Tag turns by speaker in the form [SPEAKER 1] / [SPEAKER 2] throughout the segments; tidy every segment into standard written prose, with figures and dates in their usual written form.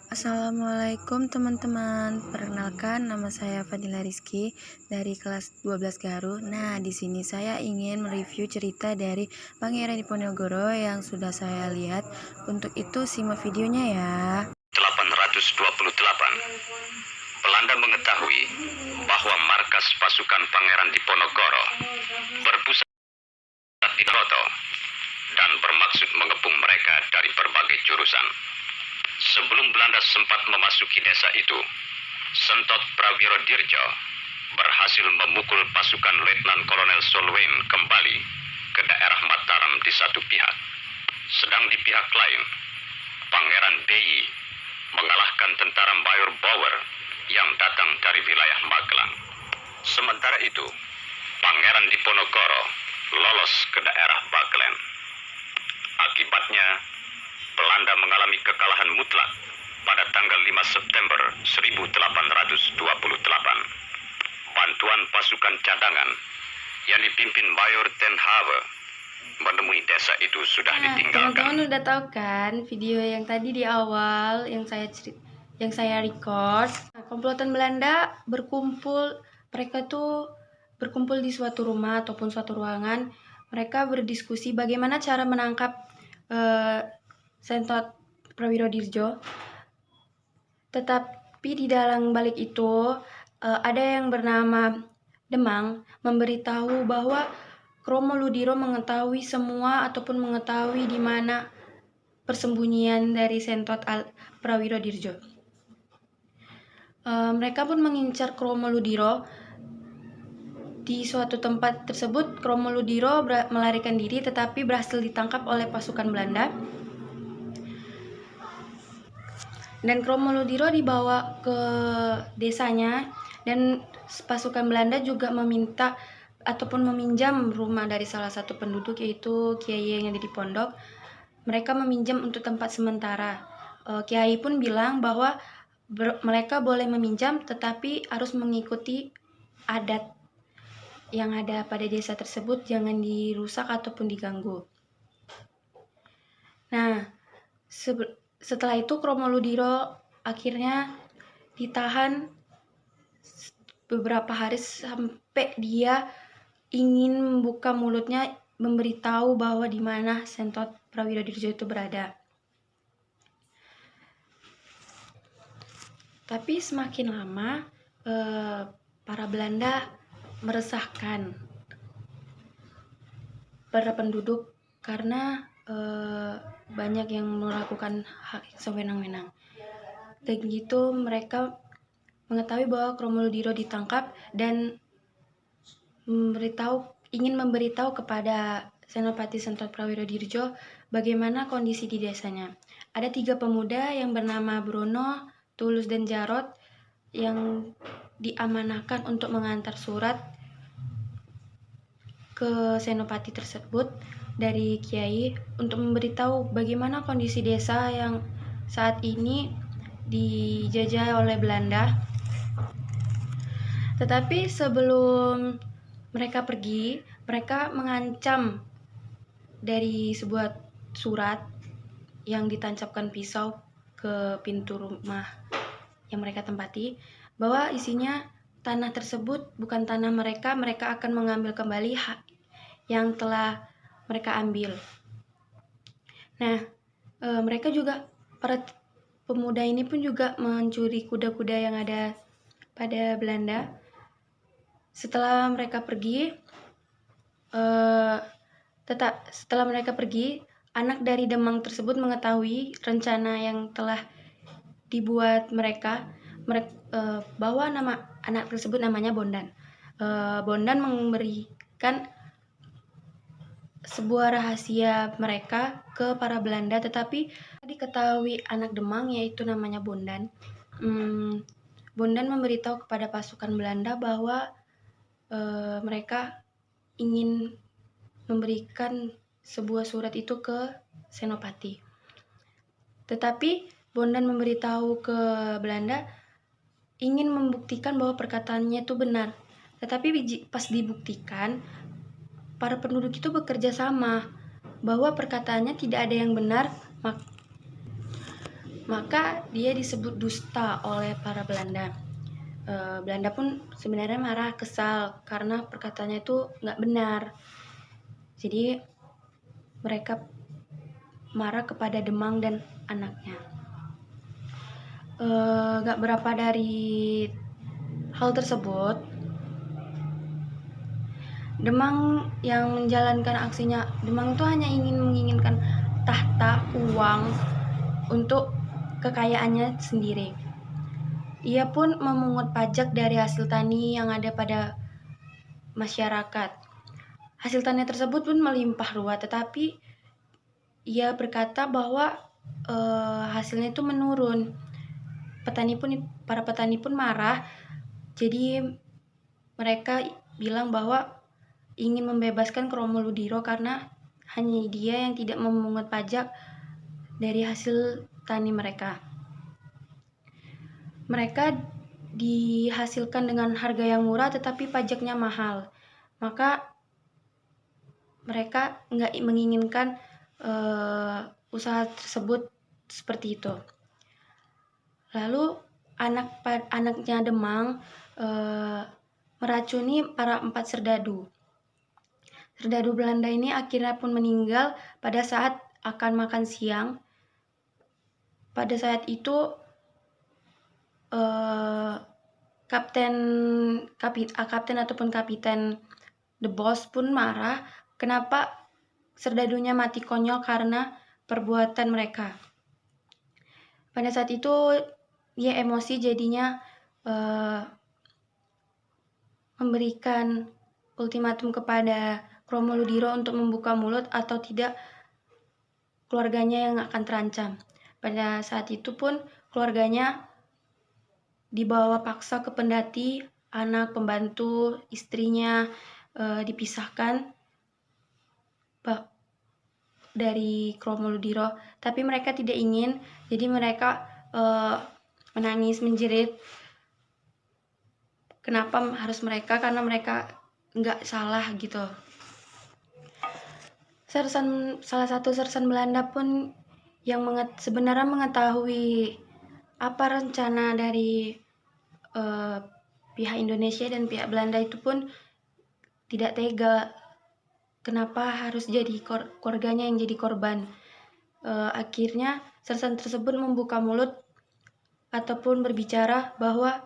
[SPEAKER 1] Assalamualaikum teman-teman. Perkenalkan, nama saya Fadila Rizky dari kelas 12 Garuh. Nah, di sini saya ingin mereview cerita dari Pangeran Diponegoro yang sudah saya lihat. Untuk itu simak videonya ya.
[SPEAKER 2] 828. Belanda mengetahui bahwa markas pasukan Pangeran Diponegoro berpusat di Roto dan bermaksud mengepung mereka dari berbagai jurusan. Sebelum Belanda sempat memasuki desa itu, Sentot Prawirodirjo berhasil memukul pasukan Letnan Kolonel Solwein kembali ke daerah Mataram di satu pihak. Sedang di pihak lain, Pangeran Deyi mengalahkan tentara Mayor Bower yang datang dari wilayah Magelang. Sementara itu, Pangeran Diponegoro lolos ke daerah Baglen. Akibatnya, Belanda mengalami kekalahan mutlak pada tanggal 5 September 1828. Bantuan pasukan cadangan yang dipimpin Mayor Ten Hawe menemui desa itu sudah ditinggalkan.
[SPEAKER 1] Teman-teman udah tahu kan video yang tadi di awal yang saya record. Nah, komplotan Belanda mereka tuh berkumpul di suatu rumah ataupun suatu ruangan. Mereka berdiskusi bagaimana cara menangkap Sentot Prawirodirjo. Tetapi di dalam balik itu ada yang bernama Demang memberitahu bahwa Kromo Ludiro mengetahui semua ataupun mengetahui di mana persembunyian dari Sentot Prawirodirjo. Mereka pun mengincar Kromo Ludiro. Di suatu tempat tersebut, Kromo Ludiro melarikan diri tetapi berhasil ditangkap oleh pasukan Belanda. Dan Kromo Ludiro dibawa ke desanya, dan pasukan Belanda juga meminta ataupun meminjam rumah dari salah satu penduduk, yaitu Kiai yang ada di pondok. Mereka meminjam untuk tempat sementara. Kiai pun bilang bahwa mereka boleh meminjam tetapi harus mengikuti adat yang ada pada desa tersebut, jangan dirusak ataupun diganggu. Nah, setelah itu Kromo Ludiro akhirnya ditahan beberapa hari sampai dia ingin membuka mulutnya memberitahu bahwa di mana Sentot Prawirodirjo itu berada. Tapi semakin lama para Belanda meresahkan para penduduk karena banyak yang melakukan hak sewenang-wenang. Dan gitu mereka mengetahui bahwa Kromo Ludiro ditangkap dan ingin memberitahu kepada Senopati Sentot Prawirodirjo bagaimana kondisi di desanya. Ada 3 pemuda yang bernama Bruno, Tulus, dan Jarot yang diamanahkan untuk mengantar surat ke Senopati tersebut dari Kiai untuk memberitahu bagaimana kondisi desa yang saat ini dijajah oleh Belanda. Tetapi sebelum mereka pergi, mereka mengancam dari sebuah surat yang ditancapkan pisau ke pintu rumah yang mereka tempati, bahwa isinya tanah tersebut bukan tanah mereka, mereka akan mengambil kembali hak yang telah mereka ambil. Nah, mereka juga, para pemuda ini pun juga mencuri kuda-kuda yang ada pada Belanda. Setelah mereka pergi, anak dari Demang tersebut mengetahui rencana yang telah dibuat mereka, bahwa nama anak tersebut namanya Bondan. Bondan memberikan sebuah rahasia mereka ke para Belanda, tetapi diketahui anak Demang yaitu namanya Bondan. Bondan memberitahu kepada pasukan Belanda bahwa mereka ingin memberikan sebuah surat itu ke Senopati. Tetapi Bondan memberitahu ke Belanda ingin membuktikan bahwa perkataannya itu benar. Tetapi pas dibuktikan, para penduduk itu bekerja sama bahwa perkataannya tidak ada yang benar. Maka dia disebut dusta oleh para Belanda. Belanda pun sebenarnya marah, kesal karena perkataannya itu nggak benar. Jadi mereka marah kepada Demang dan anaknya. Gak berapa dari hal tersebut, Demang yang menjalankan aksinya, Demang itu hanya menginginkan tahta, uang untuk kekayaannya sendiri. Ia pun memungut pajak dari hasil tani yang ada pada masyarakat. Hasil tani tersebut pun melimpah ruah, tetapi ia berkata bahwa hasilnya itu menurun. Para petani pun marah. Jadi mereka bilang bahwa ingin membebaskan Kromo Ludiro karena hanya dia yang tidak memungut pajak dari hasil tani mereka. Mereka dihasilkan dengan harga yang murah tetapi pajaknya mahal. Maka mereka nggak menginginkan usaha tersebut seperti itu. Lalu anaknya Demang meracuni para 4 serdadu. Serdadu Belanda ini akhirnya pun meninggal pada saat akan makan siang. Pada saat itu kapten ataupun kapiten The Boss pun marah kenapa serdadunya mati konyol karena perbuatan mereka. Pada saat itu dia emosi, jadinya memberikan ultimatum kepada Kromo Ludiro untuk membuka mulut atau tidak keluarganya yang akan terancam. Pada saat itu pun keluarganya dibawa paksa ke Pendati, anak, pembantu, istrinya dipisahkan dari Kromo Ludiro, tapi mereka tidak ingin, jadi mereka menangis, menjerit. Kenapa harus mereka? Karena mereka nggak salah gitu. Salah satu sersan Belanda pun yang sebenarnya mengetahui apa rencana dari pihak Indonesia dan pihak Belanda itu pun tidak tega. Kenapa harus jadi keluarganya yang jadi korban? Akhirnya sersan tersebut membuka mulut ataupun berbicara bahwa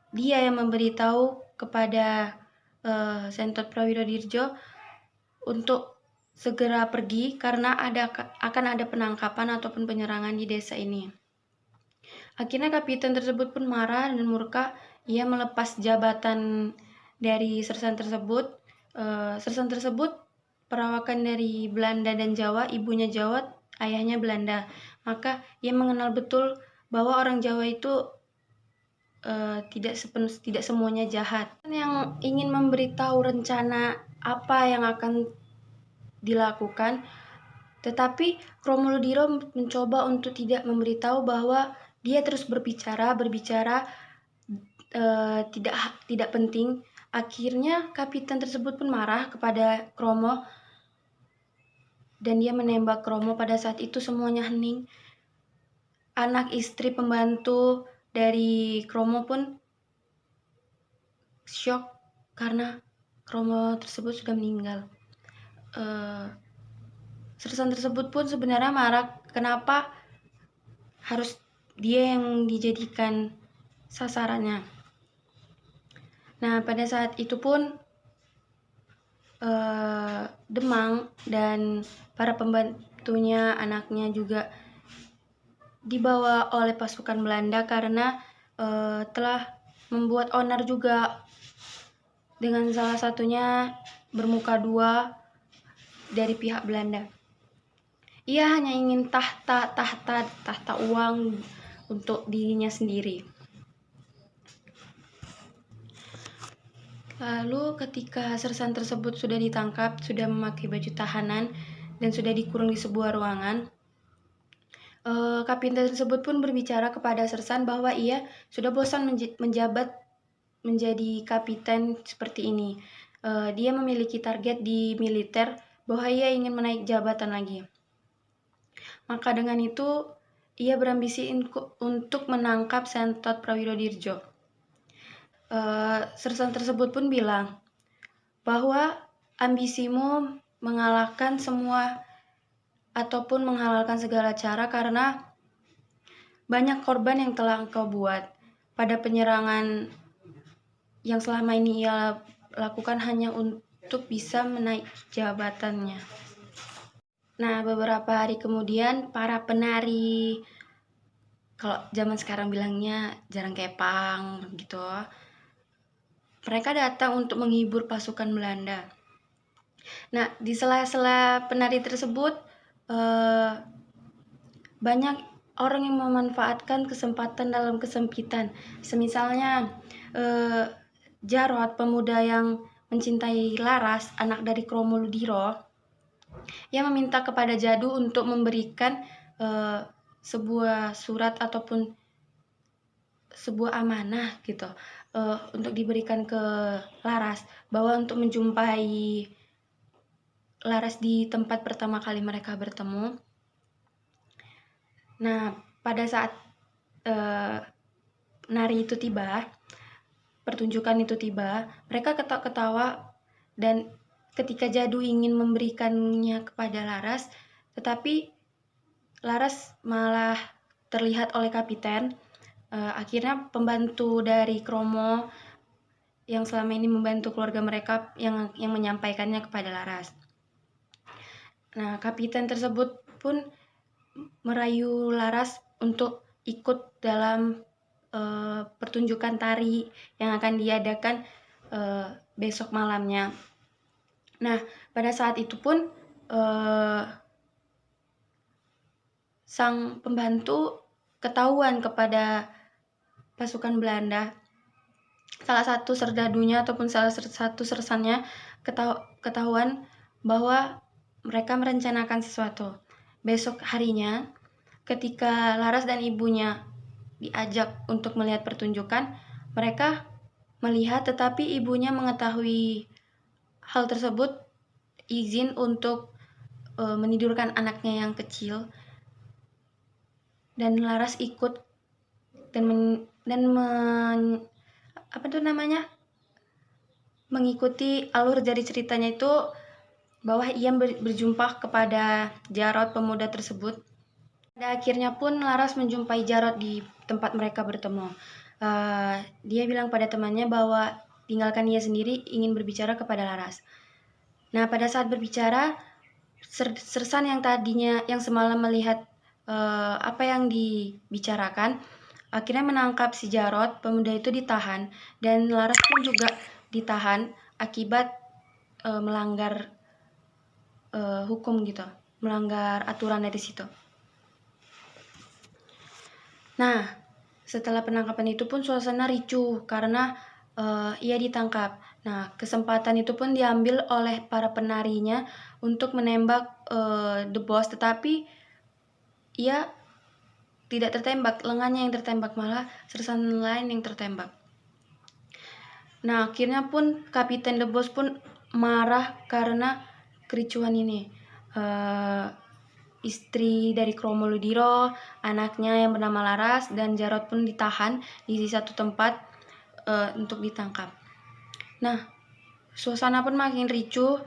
[SPEAKER 1] dia yang memberitahu kepada Sentot Prawirodirjo untuk segera pergi karena akan ada penangkapan ataupun penyerangan di desa ini. Akhirnya kapiten tersebut pun marah dan murka. Ia melepas jabatan dari sersan tersebut. Sersan tersebut perawakan dari Belanda dan Jawa, ibunya Jawa, ayahnya Belanda. Maka ia mengenal betul bahwa orang Jawa itu tidak semuanya jahat. Yang ingin memberitahu rencana apa yang akan dilakukan, tetapi Kromo Ludiro mencoba untuk tidak memberitahu bahwa dia terus berbicara tidak penting. Akhirnya kapiten tersebut pun marah kepada Kromo dan dia menembak Kromo. Pada saat itu semuanya hening. Anak, istri, pembantu dari Kromo pun syok karena Kromo tersebut sudah meninggal. Sersan tersebut pun sebenarnya marah kenapa harus dia yang dijadikan sasarannya. Nah, pada saat itu pun Demang dan para pembantunya, anaknya juga dibawa oleh pasukan Belanda karena telah membuat onar juga, dengan salah satunya bermuka dua dari pihak Belanda. Ia hanya ingin tahta uang untuk dirinya sendiri. Lalu ketika sersan tersebut sudah ditangkap, sudah memakai baju tahanan, dan sudah dikurung di sebuah ruangan, kapiten tersebut pun berbicara kepada sersan bahwa ia sudah bosan menjabat menjadi kapiten seperti ini. Dia memiliki target di militer bahwa ia ingin menaik jabatan lagi. Maka dengan itu ia berambisi untuk menangkap Sentot Prawirodirjo. Sersan tersebut pun bilang bahwa ambisimu mengalahkan semua ataupun menghalalkan segala cara karena banyak korban yang telah engkau buat pada penyerangan yang selama ini ia lakukan hanya untuk bisa menaiki jabatannya. Nah, beberapa hari kemudian para penari, kalau zaman sekarang bilangnya jarang kepang gitu, mereka datang untuk menghibur pasukan Belanda. Nah, di sela-sela penari tersebut banyak orang yang memanfaatkan kesempatan dalam kesempitan. Semisalnya Jarot, pemuda yang mencintai Laras, anak dari Kromo Ludiro, ia meminta kepada Jadu untuk memberikan sebuah surat ataupun sebuah amanah gitu, untuk diberikan ke Laras, bahwa untuk menjumpai Laras di tempat pertama kali mereka bertemu. Nah, pada saat nari itu tiba, pertunjukan itu tiba, mereka ketawa-ketawa, dan ketika Jadu ingin memberikannya kepada Laras, tetapi Laras malah terlihat oleh kapiten. Akhirnya pembantu dari Kromo yang selama ini membantu keluarga mereka yang menyampaikannya kepada Laras. Nah, kapiten tersebut pun merayu Laras untuk ikut dalam pertunjukan tari yang akan diadakan besok malamnya. Nah, pada saat itu pun sang pembantu ketahuan kepada pasukan Belanda. Salah satu serdadunya ataupun salah satu sersannya ketahuan bahwa mereka merencanakan sesuatu. Besok harinya, ketika Laras dan ibunya diajak untuk melihat pertunjukan, mereka melihat, tetapi ibunya mengetahui hal tersebut, izin untuk menidurkan anaknya yang kecil, dan Laras ikut mengikuti alur dari ceritanya itu, bahwa ia berjumpa kepada Jarot, pemuda tersebut. Pada akhirnya pun Laras menjumpai Jarot di tempat mereka bertemu. Dia bilang pada temannya bahwa tinggalkan ia sendiri, ingin berbicara kepada Laras. Nah, pada saat berbicara, sersan yang semalam melihat apa yang dibicarakan, akhirnya menangkap si Jarot, pemuda itu ditahan, dan Laras pun juga ditahan akibat melanggar hukum gitu, melanggar aturan dari situ. Nah, setelah penangkapan itu pun suasana ricuh karena ia ditangkap. Nah, kesempatan itu pun diambil oleh para penarinya untuk menembak The Boss, tetapi ia tidak tertembak, lengannya yang tertembak, malah sersan lain yang tertembak. Nah, akhirnya pun Kapiten The Boss pun marah karena kericuhan ini. Istri dari Kromo Ludiro, anaknya yang bernama Laras, dan Jarot pun ditahan di satu tempat untuk ditangkap. Nah, suasana pun makin ricuh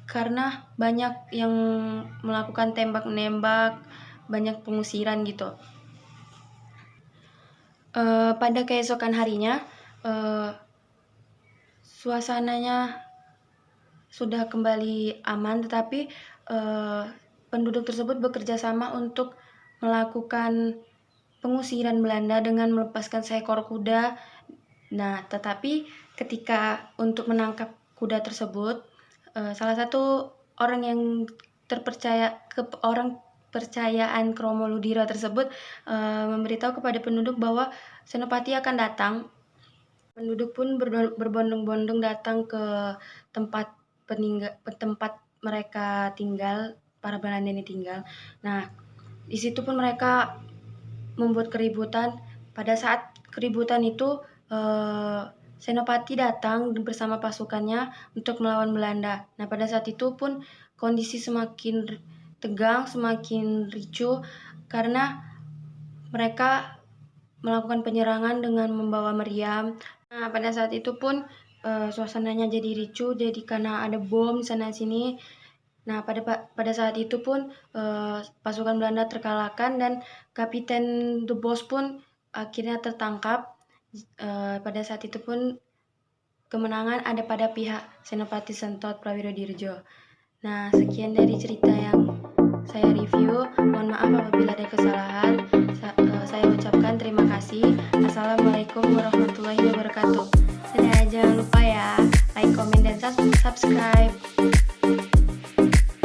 [SPEAKER 1] karena banyak yang melakukan tembak-menembak, banyak pengusiran gitu. Pada keesokan harinya, suasananya sudah kembali aman, tetapi penduduk tersebut bekerja sama untuk melakukan pengusiran Belanda dengan melepaskan seekor kuda. Nah, tetapi ketika untuk menangkap kuda tersebut, salah satu orang yang orang percayaan Kromo Ludiro tersebut memberitahu kepada penduduk bahwa Senopati akan datang. Penduduk pun berbondong-bondong datang ke tempat mereka tinggal, para Belanda ini tinggal. Nah, di situ pun mereka membuat keributan. Pada saat keributan itu, Senopati datang bersama pasukannya untuk melawan Belanda. Nah, pada saat itu pun kondisi semakin tegang, semakin ricuh karena mereka melakukan penyerangan dengan membawa meriam. Nah, pada saat itu pun suasananya jadi ricuh, jadi karena ada bom sana sini. Nah, pada saat itu pun pasukan Belanda terkalahkan dan Kapiten De Vos pun akhirnya tertangkap. Pada saat itu pun kemenangan ada pada pihak Senopati Sentot Prawiro Dirjo. Nah, sekian dari cerita yang saya review. Mohon maaf apabila ada kesalahan. Saya ucapkan terima kasih. Assalamualaikum warahmatullahi wabarakatuh. Dan jangan lupa ya, like, comment, dan subscribe.